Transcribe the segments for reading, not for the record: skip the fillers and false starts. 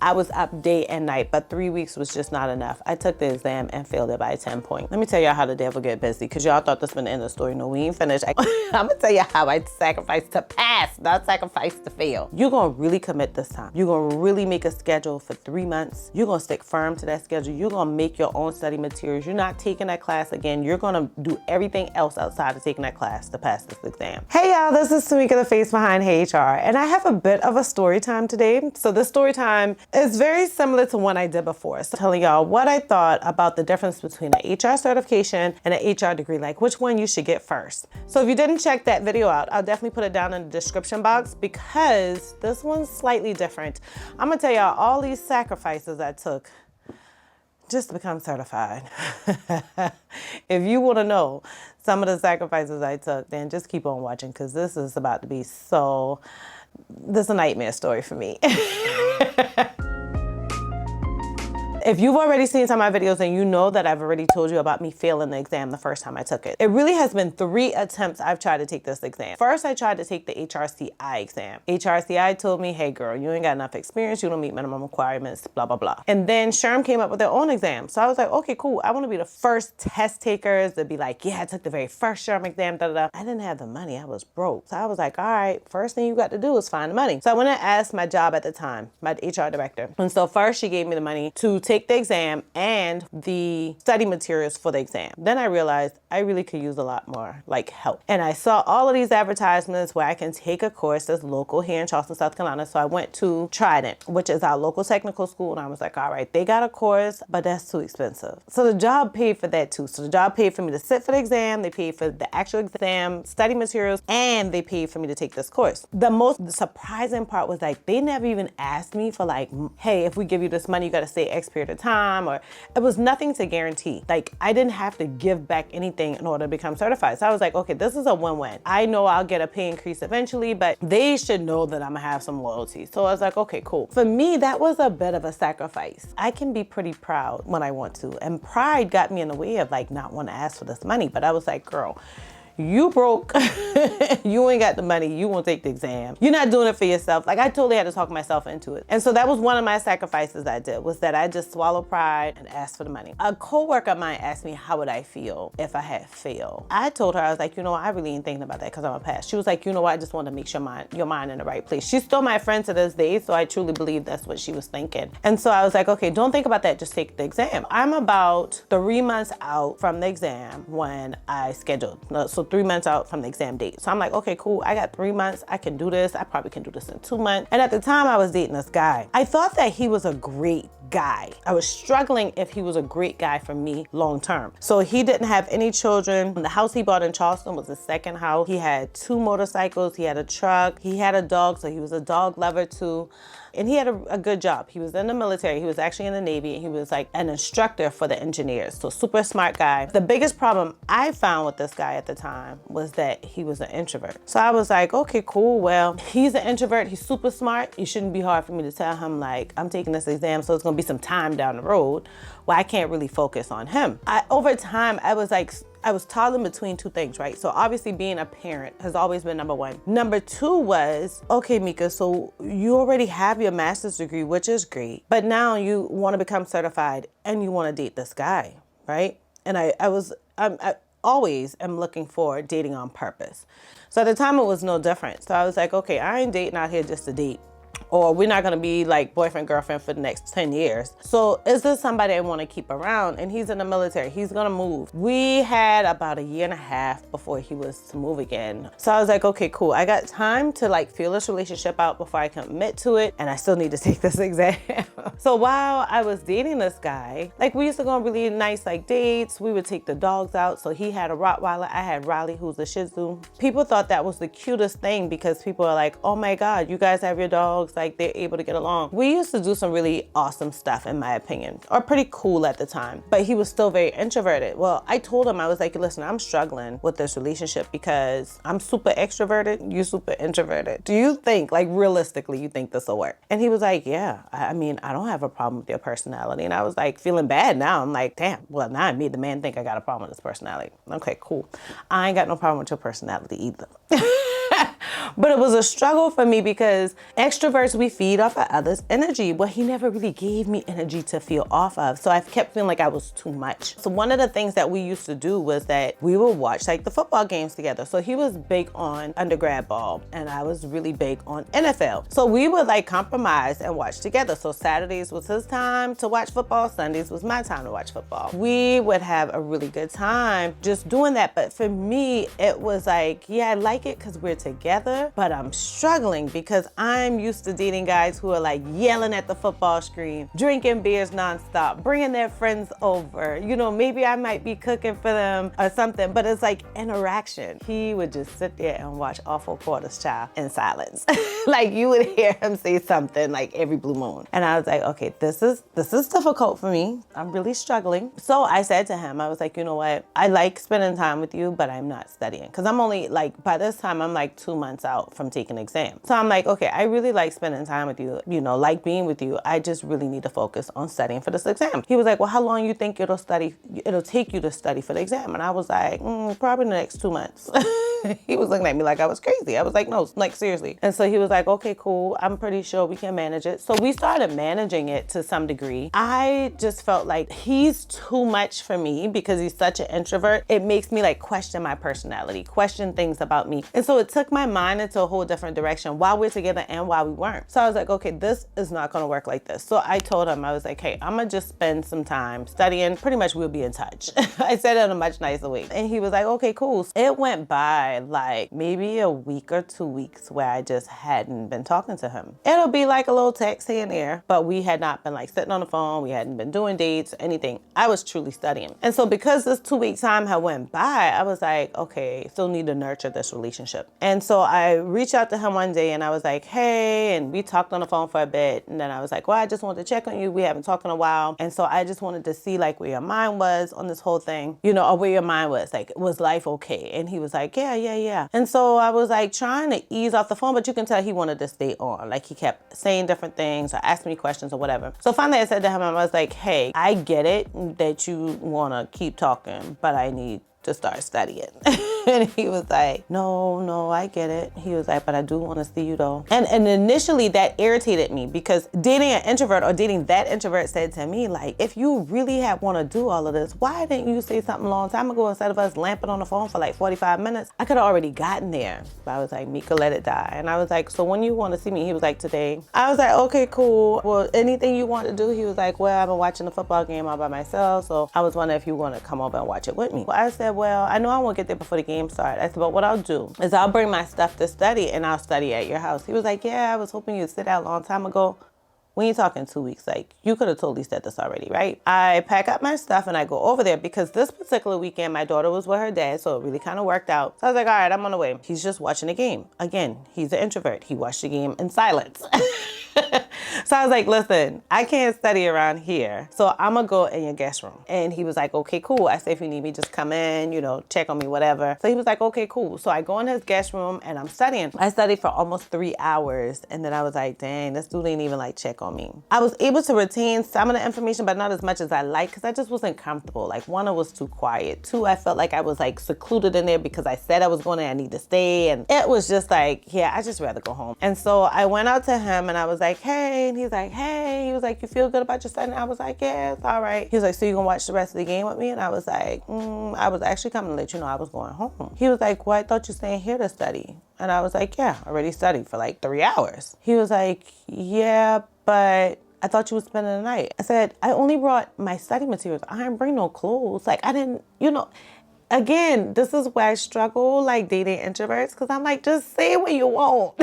I was up day and night, but 3 weeks was just not enough. I took the exam and failed it by 10 points. Let me tell y'all how the devil get busy, because y'all thought this was the end of the story. No, we ain't finished. I'm gonna tell you how I sacrificed to pass, not sacrifice to fail. You're gonna really commit this time. You're gonna really make a schedule for 3 months. You're gonna stick firm to that schedule. You're gonna make your own study materials. You're not taking that class again. You're gonna do everything else outside of taking that class to pass this exam. Hey y'all, this is Tamika, the face behind Heyyy HR, and I have a bit of a story time today. So this story time is very similar to one I did before. So telling y'all what I thought about the difference between an HR certification and an HR degree, like which one you should get first. So if you didn't check that video out, I'll definitely put it down in the description box, because this one's slightly different. I'm gonna tell y'all all these sacrifices I took just to become certified. If you want to know some of the sacrifices I took, then just keep on watching, because this is about to be this is a nightmare story for me. If you've already seen some of my videos, and you know that I've already told you about me failing the exam the first time I took it. It really has been 3 attempts I've tried to take this exam. First, I tried to take the HRCI exam. HRCI told me, hey girl, you ain't got enough experience, you don't meet minimum requirements, blah, blah, blah. And then SHRM came up with their own exam. So I was like, okay, cool. I want to be the first test takers to be like, yeah, I took the very first SHRM exam, da, da, da. I didn't have the money, I was broke. So I was like, all right, first thing you got to do is find the money. So I went and asked my job at the time, my HR director. And so first she gave me the money to take the exam and the study materials for the exam. Then I realized I really could use a lot more like help. And I saw all of these advertisements where I can take a course that's local here in Charleston, South Carolina. So I went to Trident, which is our local technical school. And I was like, all right, they got a course, but that's too expensive. So the job paid for that too. So the job paid for me to sit for the exam. They paid for the actual exam, study materials, and they paid for me to take this course. The most surprising part was like, they never even asked me for like, hey, if we give you this money, you got to stay X period of time, or it was nothing to guarantee. Like I didn't have to give back anything in order to become certified. So I was like, okay, this is a win-win. I know I'll get a pay increase eventually, but they should know that I'm gonna have some loyalty. So I was like, okay, cool. For me, that was a bit of a sacrifice. I can be pretty proud when I want to, and pride got me in the way of like not wanting to ask for this money. But I was like, girl, you broke, you ain't got the money, you won't take the exam. You're not doing it for yourself. Like I totally had to talk myself into it. And so that was one of my sacrifices I did, was that I just swallowed pride and asked for the money. A coworker of mine asked me how would I feel if I had failed. I told her, I was like, you know, I really ain't thinking about that because I'm a pass. She was like, you know what, I just want to make sure your mind in the right place. She's still my friend to this day, so I truly believe that's what she was thinking. And so I was like, okay, don't think about that, just take the exam. I'm about 3 months out from the exam when I scheduled. So 3 months out from the exam date. So I'm like, okay, cool. I got 3 months. I can do this. I probably can do this in 2 months. And at the time I was dating this guy. I thought that he was a great guy. I was struggling if he was a great guy for me long term. So he didn't have any children. The house he bought in Charleston was his second house. He had 2 motorcycles. He had a truck. He had a dog. So he was a dog lover too. And he had a good job. He was in the military. He was actually in the Navy, and he was like an instructor for the engineers. So super smart guy. The biggest problem I found with this guy at the time was that he was an introvert. So I was like, okay, cool. Well, he's an introvert. He's super smart. It shouldn't be hard for me to tell him like, I'm taking this exam, so it's gonna be some time down the road where I can't really focus on him. Over time, I was toggling between 2 things, right? So obviously being a parent has always been number 1. Number 2 was, okay, Mika, so you already have your master's degree, which is great, but now you want to become certified and you want to date this guy, right? And I always am looking for dating on purpose. So at the time it was no different. So I was like, okay, I ain't dating out here just to date. Or we're not gonna be like boyfriend, girlfriend for the next 10 years. So is this somebody I wanna keep around? And he's in the military, he's gonna move. We had about 1.5 years before he was to move again. So I was like, okay, cool. I got time to like feel this relationship out before I commit to it. And I still need to take this exam. So while I was dating this guy, like we used to go on really nice like dates. We would take the dogs out. So he had a Rottweiler, I had Riley, who's a Shih Tzu. People thought that was the cutest thing because people are like, oh my God, you guys have your dogs, like they're able to get along. We used to do some really awesome stuff in my opinion, or pretty cool at the time, but he was still very introverted. Well, I told him, I was like, listen, I'm struggling with this relationship because I'm super extroverted, you're super introverted. Do you think, like realistically, you think this will work? And he was like, yeah, I mean, I don't have a problem with your personality. And I was like feeling bad now. I'm like, damn, well now I made the man think I got a problem with his personality. Okay, cool. I ain't got no problem with your personality either. But it was a struggle for me because extroverts, we feed off of others' energy. Well, he never really gave me energy to feel off of. So I kept feeling like I was too much. So one of the things that we used to do was that we would watch like the football games together. So he was big on undergrad ball and I was really big on NFL. So we would like compromise and watch together. So Saturdays was his time to watch football. Sundays was my time to watch football. We would have a really good time just doing that. But for me, it was like, yeah, I like it because we're together, but I'm struggling because I'm used to dating guys who are like yelling at the football screen, drinking beers nonstop, bringing their friends over. You know, maybe I might be cooking for them or something, but it's like interaction. He would just sit there and watch Awful Quarters, child, in silence. Like you would hear him say something like every blue moon. And I was like, okay, this is difficult for me. I'm really struggling. So I said to him, I was like, you know what? I like spending time with you, but I'm not studying. Because I'm only like, by this time, I'm like 2 months out from taking an exam. So I'm like, okay, I really like spending time with you, you know, like being with you. I just really need to focus on studying for this exam. He was like, well, how long you think it'll take you to study for the exam? And I was like, probably the next 2 months. He was looking at me like I was crazy. I was like, no, like seriously. And so he was like, okay, cool. I'm pretty sure we can manage it. So we started managing it to some degree. I just felt like he's too much for me because he's such an introvert. It makes me like question my personality, question things about me. And so it took my mind into a whole different direction while we're together and while we weren't. So I was like, okay, this is not going to work like this. So I told him, I was like, hey, I'm going to just spend some time studying. Pretty much we'll be in touch. I said it in a much nicer way. And he was like, okay, cool. It went by like maybe a week or 2 weeks where I just hadn't been talking to him. It'll be like a little text here and there, but we had not been like sitting on the phone. We hadn't been doing dates or anything. I was truly studying. And so because this 2 week time had went by, I was like, okay, still need to nurture this relationship. And so I reached out to him one day and I was like, hey, and we talked on the phone for a bit. And then I was like, well, I just wanted to check on you. We haven't talked in a while. And so I just wanted to see like where your mind was on this whole thing, you know, or where your mind was like, was life okay? And he was like, yeah. And so I was like trying to ease off the phone, but you can tell he wanted to stay on. Like he kept saying different things or asking me questions or whatever. So finally I said to him, I was like, hey, I get it that you want to keep talking, but I need to start studying. And he was like, no, I get it. He was like, but I do want to see you though. And initially that irritated me because dating an introvert or dating that introvert said to me, like, if you really had want to do all of this, why didn't you say something a long time ago instead of us lamping on the phone for like 45 minutes? I could have already gotten there. But I was like, Mika, let it die. And I was like, so when you want to see me? He was like, today. I was like, okay, cool. Well, anything you want to do? He was like, well, I've been watching the football game all by myself. So I was wondering if you want to come over and watch it with me. Well, I said, well, I know I won't get there before the game starts. I said, but what I'll do is I'll bring my stuff to study and I'll study at your house. He was like, yeah, I was hoping you'd sit out a long time ago. We ain't talking 2 weeks. Like, you could have totally said this already, right? I pack up my stuff and I go over there because this particular weekend, my daughter was with her dad, so it really kind of worked out. So I was like, all right, I'm on the way. He's just watching the game. Again, he's an introvert. He watched the game in silence. So I was like, listen, I can't study around here. So I'm going to go in your guest room. And he was like, okay, cool. I said, if you need me, just come in, you know, check on me, whatever. So he was like, okay, cool. So I go in his guest room and I'm studying. I studied for almost 3 hours. And then I was like, dang, this dude ain't even like check on me. I was able to retain some of the information, but not as much as I like because I just wasn't comfortable. Like, one, it was too quiet. Two, I felt like I was like secluded in there because I said I was going there, I need to stay. And it was just like, yeah, I just rather go home. And so I went out to him and I was like, hey, and he's like, hey, he was like, you feel good about your studying? I was like, yeah, it's all right. He was like, so you gonna watch the rest of the game with me? And I was like, I was actually coming to let you know I was going home. He was like, well, I thought you staying here to study. And I was like, yeah, I already studied for like 3 hours. He was like, yeah, but I thought you was spending the night. I said, I only brought my study materials. I didn't bring no clothes. Like, I didn't, you know. Again, this is where I struggle, like dating introverts, because I'm like, just say what you want.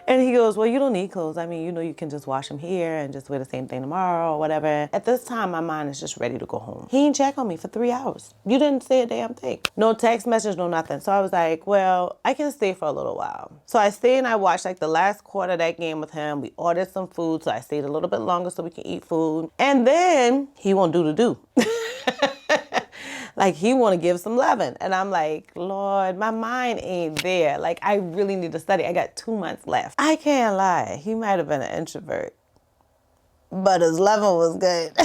And he goes, well, you don't need clothes. I mean, you know, you can just wash them here and just wear the same thing tomorrow or whatever. At this time, my mind is just ready to go home. He didn't check on me for 3 hours. You didn't say a damn thing. No text message, no nothing. So I was like, well, I can stay for a little while. So I stayed and I watched like the last quarter of that game with him. We ordered some food, so I stayed a little bit longer so we can eat food. And then he won't do the do. Like, he want to give some loving. And I'm like, Lord, my mind ain't there. Like, I really need to study. I got 2 months left. I can't lie. He might have been an introvert, but his loving was good.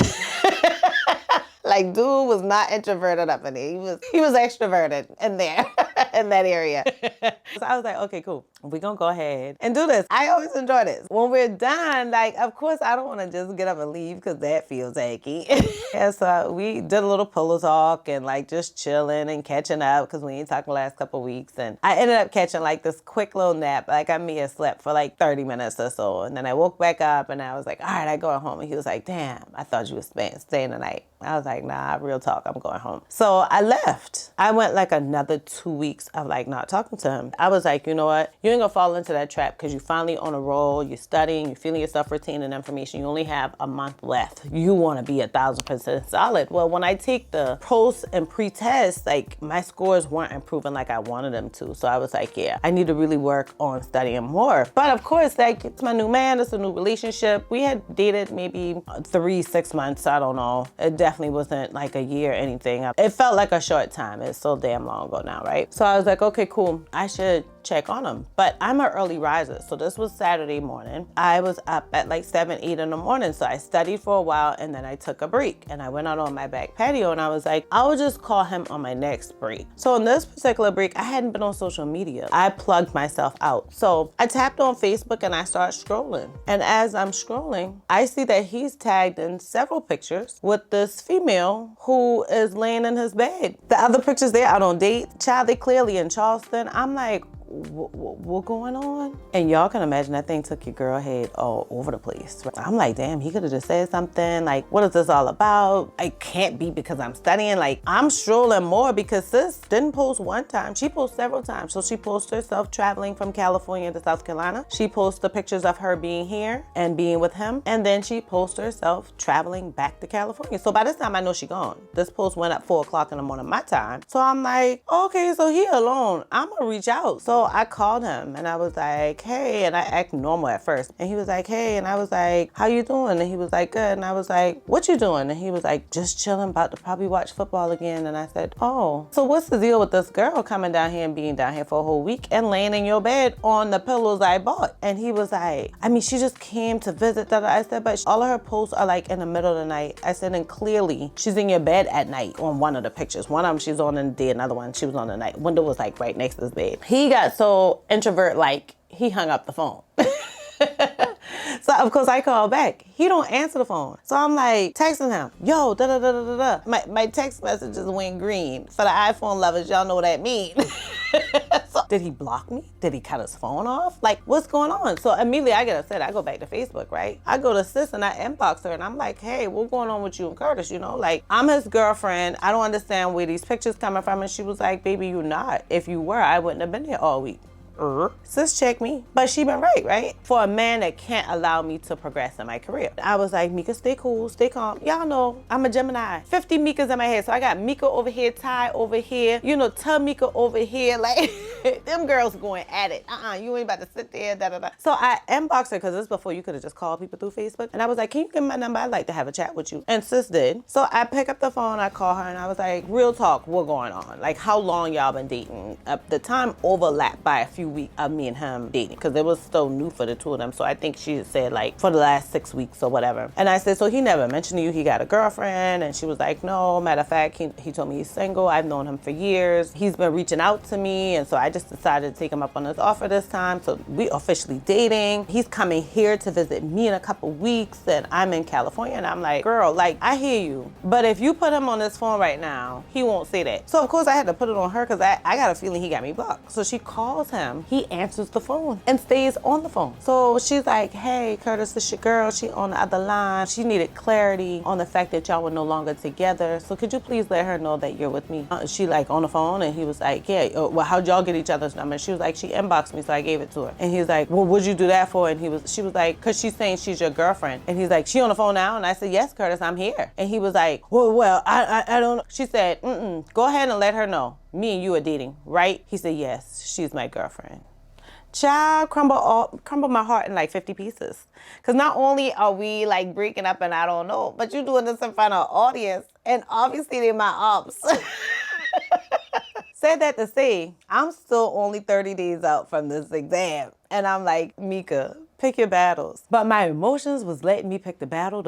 Like, dude was not introverted up in there. He was extroverted in there. in that area. So I was like, okay, cool. We're gonna go ahead and do this. I always enjoy this. When we're done, like, of course, I don't want to just get up and leave because that feels achy. Yeah, so we did a little pillow talk and like just chilling and catching up because we ain't talked the last couple of weeks. And I ended up catching like this quick little nap. Like I may have slept for like 30 minutes or so. And then I woke back up and I was like, all right, I go home. And he was like, damn, I thought you was staying the night. I was like, nah, real talk, I'm going home. So I left. I went like another 2 weeks of like not talking to him. I was like, you know what? You ain't gonna fall into that trap because you finally on a roll, you're studying, you're feeling yourself retaining information. You only have a month left. You wanna be 1,000% solid. Well, when I take the post and pre-test, like my scores weren't improving like I wanted them to. So I was like, yeah, I need to really work on studying more. But of course, like it's my new man, it's a new relationship. We had dated maybe 3-6 months, I don't know. It definitely wasn't like a year or anything. It felt like a short time. It's so damn long ago now, right? So I was like, okay, cool. I should check on him. But I'm an early riser. So this was Saturday morning. I was up at like 7, 8 in the morning. So I studied for a while and then I took a break and I went out on my back patio and I was like, I would just call him on my next break. So in this particular break, I hadn't been on social media. I plugged myself out. So I tapped on Facebook and I started scrolling. And as I'm scrolling, I see that he's tagged in several pictures with this female who is laying in his bed. The other pictures, they're out on date. Child, they clearly in Charleston. I'm like, what going on? And y'all can imagine that thing took your girl head all over the place. I'm like, damn, he could have just said something. Like, what is this all about? It can't be because I'm studying. Like, I'm strolling more because sis didn't post one time. She posted several times. So she posted herself traveling from California to South Carolina. She posted the pictures of her being here and being with him. And then she posted herself traveling back to California. So by this time, I know she gone. This post went up 4 o'clock in the morning my time. So I'm like, okay, so he alone. I'm gonna reach out. So I called him and I was like, hey, and I act normal at first. And he was like, hey, and I was like, how you doing? And he was like, good. And I was like, what you doing? And he was like, just chilling, about to probably watch football again. And I said, oh, so what's the deal with this girl coming down here and being down here for a whole week and laying in your bed on the pillows I bought? And he was like, I mean, she just came to visit. I said, but all of her posts are like in the middle of the night. I said, and clearly she's in your bed at night on one of the pictures. One of them she's on in the day, another one she was on the night. Window was like right next to his bed. He got so introvert, like he hung up the phone. So of course I called back. He don't answer the phone. So I'm like texting him, yo, da da da da da da. My text messages went green. For the iPhone lovers, y'all know what that means. So did he block me? Did he cut his phone off? Like, what's going on? So immediately I get upset. I go back to Facebook, right? I go to sis and I inbox her and I'm like, hey, what's going on with you and Curtis? You know, like, I'm his girlfriend. I don't understand where these pictures coming from. And she was like, baby, you not. If you were, I wouldn't have been here all week. Sis checked me, but she been right? For a man that can't allow me to progress in my career. I was like, Mika, stay cool, stay calm. Y'all know I'm a Gemini. 50 Mikas in my head. So I got Mika over here, Ty over here, you know, Mika over here. Like, them girls going at it. You ain't about to sit there, da da da. So I inboxed her, because this is before you could have just called people through Facebook. And I was like, can you give me my number? I'd like to have a chat with you. And sis did. So I pick up the phone, I call her, and I was like, real talk, what going on? Like, how long y'all been dating? The time overlapped by a few weeks of me and him dating, because it was still new for the two of them. So I think she said like for the last 6 weeks or whatever. And I said, so he never mentioned to you he got a girlfriend? And she was like, no, matter of fact, he told me he's single. I've known him for years. He's been reaching out to me. And so I just decided to take him up on his offer this time. So we officially dating. He's coming here to visit me in a couple weeks and I'm in California. And I'm like, girl, like, I hear you, but if you put him on this phone right now, he won't say that. So of course I had to put it on her, because I got a feeling he got me blocked. So she calls him, he answers the phone and stays on the phone. So she's like, hey, Curtis, this your girl. She on the other line. She needed clarity on the fact that y'all were no longer together. So could you please let her know that you're with me? She like on the phone, and he was like, yeah, well, how'd y'all get each other's number? And she was like, she inboxed me, so I gave it to her. And he was like, well, what'd you do that for? And she was like, cause she's saying she's your girlfriend. And he's like, she on the phone now? And I said, yes, Curtis, I'm here. And he was like, well, I don't know. She said, go ahead and let her know. Me and you are dating, right? He said, yes, she's my girlfriend. Child, crumble my heart in like 50 pieces. Because not only are we like breaking up and I don't know, but you're doing this in front of an audience, and obviously they're my ops. Said that to say, I'm still only 30 days out from this exam. And I'm like, Mika, Pick your battles. But my emotions was letting me pick the battle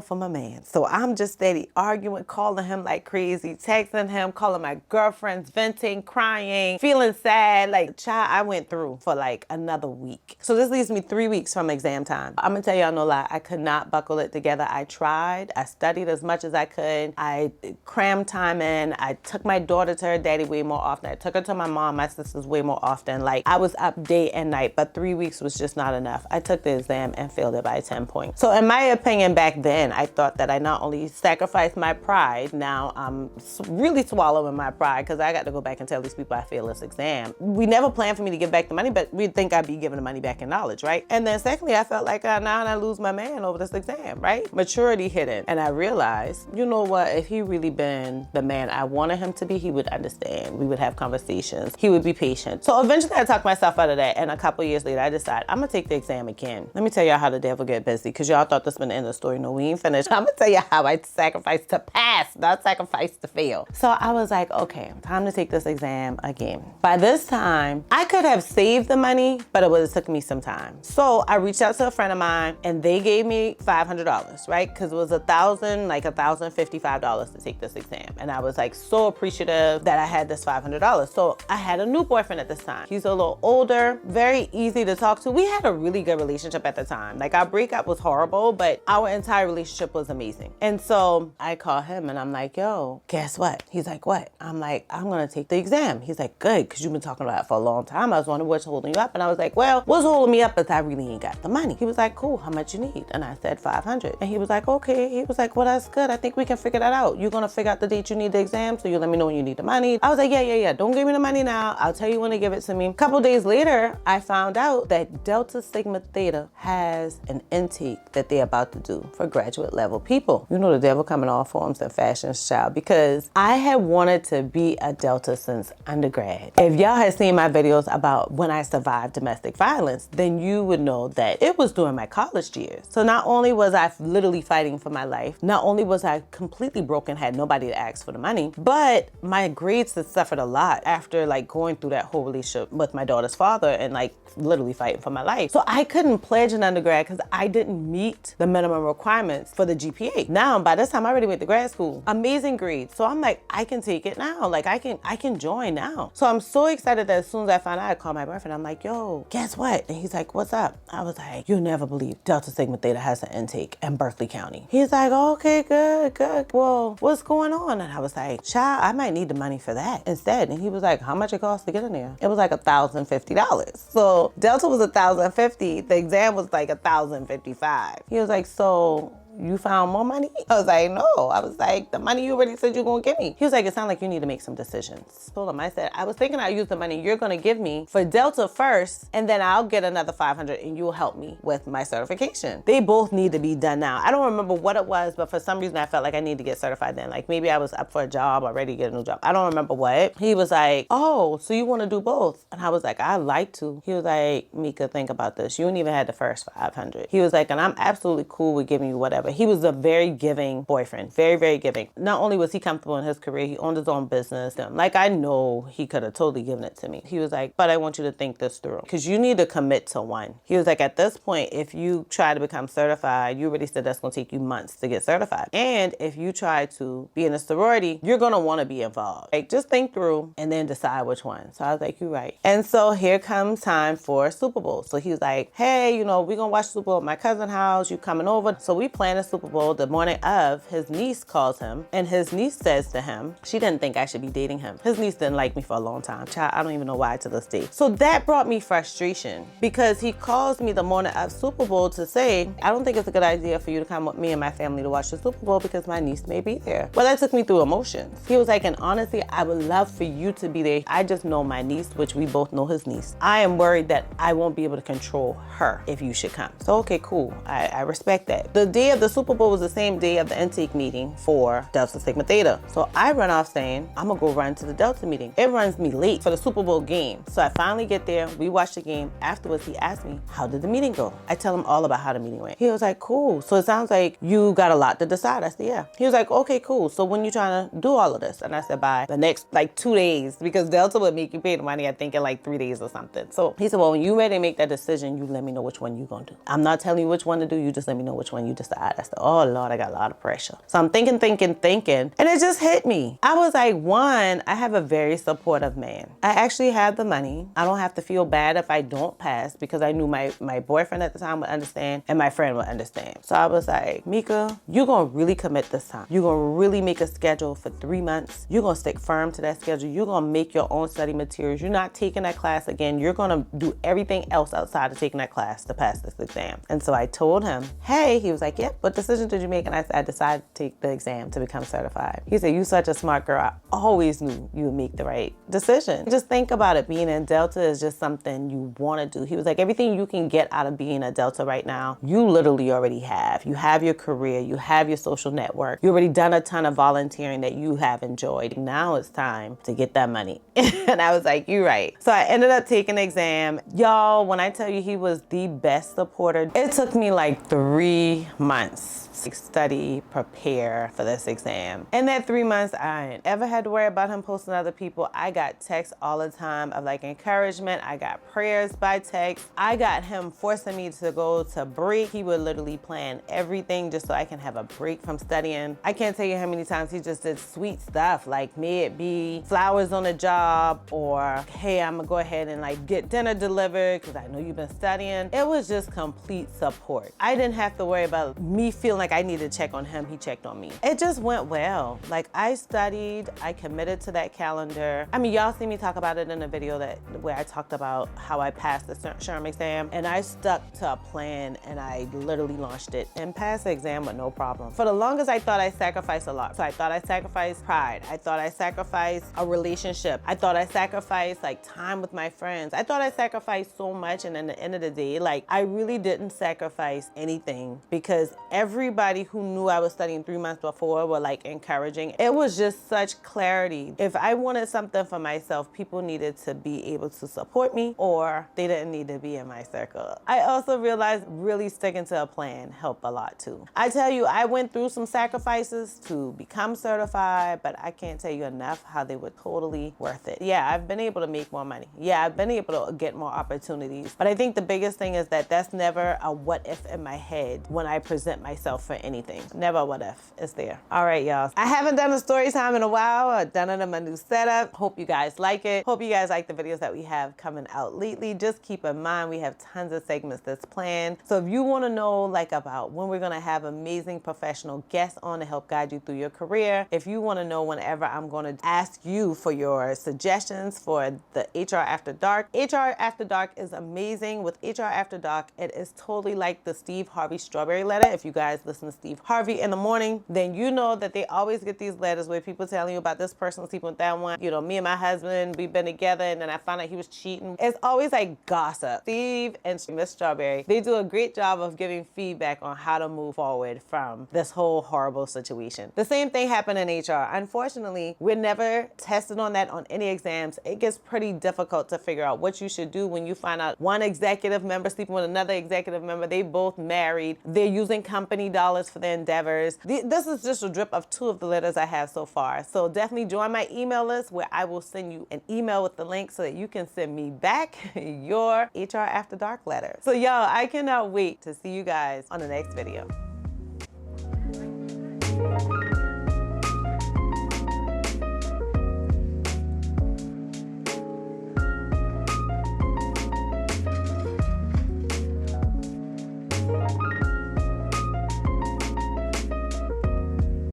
for my man. So I'm just steady arguing, calling him like crazy, texting him, calling my girlfriends, venting, crying, feeling sad. Like, child, I went through for like another week. So this leaves me 3 weeks from exam time. I'm gonna tell y'all no lie, I could not buckle it together. I tried, I studied as much as I could. I crammed time in. I took my daughter to her daddy way more often. I took her to my mom, my sisters way more often. Like, I was up day and night, but 3 weeks was just not enough. I took the exam and failed it by 10 points. So in my opinion, back then, I thought that I not only sacrificed my pride, now I'm really swallowing my pride because I got to go back and tell these people I failed this exam. We never planned for me to give back the money, but we'd think I'd be giving the money back in knowledge, right? And then secondly, I felt like now I lose my man over this exam, right? Maturity hit in. And I realized, you know what? If he really been the man I wanted him to be, he would understand. We would have conversations. He would be patient. So eventually I talked myself out of that. And a couple years later, I decided I'm gonna take the exam again. Let me tell y'all how the devil get busy, because y'all thought this was the end of the story. No, we ain't finished. I'm gonna tell you how I sacrificed to pass, not sacrificed to fail. So I was like, okay, time to take this exam again. By this time, I could have saved the money, but it would have took me some time. So I reached out to a friend of mine and they gave me $500, right? Because it was $1,055 to take this exam. And I was like so appreciative that I had this $500. So I had a new boyfriend at this time. He's a little older, very easy to talk to. We had a really good relationship at the time. Like, our breakup was horrible, but our entire relationship was amazing. And so I call him and I'm like, yo, guess what? He's like, what? I'm like, I'm gonna take the exam. He's like, good, because you've been talking about it for a long time. I was wondering what's holding you up. And I was like, well, what's holding me up is I really ain't got the money. He was like, cool, how much you need? And I said 500. And he was like, okay. He was like, well, that's good. I think we can figure that out. You're gonna figure out the date you need the exam, so you let me know when you need the money. I was like, yeah. Don't give me the money now. I'll tell you when to give it to me. A couple days later, I found out that Delta Sigma Theta has an intake that they're about to do for graduate level people. You know, the devil come in all forms and fashions, child, because I had wanted to be a Delta since undergrad. If y'all had seen my videos about when I survived domestic violence, then you would know that it was during my college years. So not only was I literally fighting for my life, not only was I completely broken, had nobody to ask for the money, but my grades had suffered a lot after like going through that whole relationship with my daughter's father and like literally fighting for my life. So I couldn't pledge an undergrad because I didn't meet the minimum requirements for the GPA. Now, by this time, I already went to grad school. Amazing grades. So I'm like, I can take it now. Like, I can join now. So I'm so excited that as soon as I found out, I called my boyfriend. I'm like, yo, guess what? And he's like, what's up? I was like, you'll never believe Delta Sigma Theta has an intake in Berkeley County. He's like, okay, good. Well, what's going on? And I was like, child, I might need the money for that instead. And he was like, how much it costs to get in there? It was like $1,050. So Delta was $1,050. The exam was like $1,055. He was like, so you found more money? I was like, no. I was like, the money you already said you're gonna give me. He was like, it sounds like you need to make some decisions. I told him, I said, I was thinking I'd use the money you're gonna give me for Delta first, and then I'll get another 500 and you'll help me with my certification. They both need to be done now. I don't remember what it was, but for some reason I felt like I needed to get certified then. Like maybe I was up for a job or ready to get a new job. I don't remember what. He was like, oh, so you wanna do both? And I was like, I'd like to. He was like, Mika, think about this. You ain't even had the first 500. He was like, and I'm absolutely cool with giving you whatever. He was a very giving boyfriend, very giving. Not only was he comfortable in his career, he owned his own business. Like, I know he could have totally given it to me. He was like, but I want you to think this through because you need to commit to one. He was like, at this point, if you try to become certified, you already said that's gonna take you months to get certified. And if you try to be in a sorority, you're gonna wanna be involved. Like, just think through and then decide which one. So I was like, you're right. And so here comes time for Super Bowl. So he was like, hey, you know, we're gonna watch Super Bowl at my cousin's house. You coming over? So we planned a Super Bowl. The morning of, his niece calls him and his niece says to him, she didn't think I should be dating him. His niece didn't like me for a long time. Child, I don't even know why to this day. So that brought me frustration because he calls me the morning of Super Bowl to say, I don't think it's a good idea for you to come with me and my family to watch the Super Bowl because my niece may be there. Well, that took me through emotions. He was like, and honestly, I would love for you to be there. I just know my niece, which we both know his niece. I am worried that I won't be able to control her if you should come. So, okay, cool. I respect that. The day of the the Super Bowl was the same day of the intake meeting for Delta Sigma Theta. So I run off saying, I'm gonna go run to the Delta meeting. It runs me late for the Super Bowl game. So I finally get there, we watch the game. Afterwards, he asked me, how did the meeting go? I tell him all about how the meeting went. He was like, cool. So it sounds like you got a lot to decide. I said, yeah. He was like, okay, cool. So when you trying to do all of this? And I said, by the next like 2 days, because Delta would make you pay the money, I think in like 3 days or something. So he said, well, when you ready to make that decision, you let me know which one you're gonna do. I'm not telling you which one to do, you just let me know which one you decide. I said, oh Lord, I got a lot of pressure. So I'm thinking, and it just hit me. I was like, one, I have a very supportive man. I actually have the money. I don't have to feel bad if I don't pass, because I knew my boyfriend at the time would understand and my friend would understand. So I was like, Mika, you're gonna really commit this time. You're gonna really make a schedule for 3 months. You're gonna stick firm to that schedule. You're gonna make your own study materials. You're not taking that class again. You're gonna do everything else outside of taking that class to pass this exam. And so I told him, hey, he was like, yep, what decision did you make? And I said, I decided to take the exam to become certified. He said, you such a smart girl. I always knew you would make the right decision. Just think about it. Being in Delta is just something you want to do. He was like, everything you can get out of being a Delta right now, you literally already have. You have your career, you have your social network. You already done a ton of volunteering that you have enjoyed. Now it's time to get that money. And I was like, you're right. So I ended up taking the exam. Y'all, when I tell you he was the best supporter, it took me like 3 months to study, prepare for this exam. In that 3 months, I ain't ever had to worry about him posting other people. I got texts all the time of like encouragement. I got prayers by text. I got him forcing me to go to break. He would literally plan everything just so I can have a break from studying. I can't tell you how many times he just did sweet stuff, like may it be flowers on the job, or hey, I'm gonna go ahead and like get dinner delivered because I know you've been studying. It was just complete support. I didn't have to worry about me feeling like I needed to check on him, he checked on me. It just went well. Like I studied, I committed to that calendar. I mean, y'all see me talk about it in a video where I talked about how I passed the SHRM exam, and I stuck to a plan and I literally launched it and passed the exam with no problem. For the longest, I thought I sacrificed a lot. So I thought I sacrificed pride. I thought I sacrificed a relationship. I thought I sacrificed like time with my friends. I thought I sacrificed so much, and at the end of the day, like I really didn't sacrifice anything, because everybody who knew I was studying 3 months before were like encouraging. It was just such clarity. If I wanted something for myself, people needed to be able to support me, or they didn't need to be in my circle. I also realized really sticking to a plan helped a lot too. I tell you, I went through some sacrifices to become certified, but I can't tell you enough how they were totally worth it. Yeah, I've been able to make more money. Yeah, I've been able to get more opportunities. But I think the biggest thing is that that's never a what if in my head when I present myself for anything. Never a what if. It's there. All right, y'all. I haven't done a story time in a while. I've done it in my new setup. Hope you guys like it. Hope you guys like the videos that we have coming out lately. Just keep in mind, we have tons of segments that's planned. So if you want to know like about when we're going to have amazing professional guests on to help guide you through your career, if you want to know whenever I'm going to ask you for your suggestions for the HR After Dark. HR After Dark is amazing. With HR After Dark, it is totally like the Steve Harvey Strawberry Letter. If you guys listen to Steve Harvey in the morning, then you know that they always get these letters where people telling you about this person sleeping with that one. You know, me and my husband, we've been together, and then I found out he was cheating. It's always like gossip. Steve and Miss Strawberry, they do a great job of giving feedback on how to move forward from this whole horrible situation. The same thing happened in HR. Unfortunately, we're never tested on that on any exams. It gets pretty difficult to figure out what you should do when you find out one executive member sleeping with another executive member. They both married. They're using company dollars for their endeavors. This is just a drip of 2 of the letters I have so far. So definitely join my email list, where I will send you an email with the link so that you can send me back your HR After Dark letter. So y'all, I cannot wait to see you guys on the next video.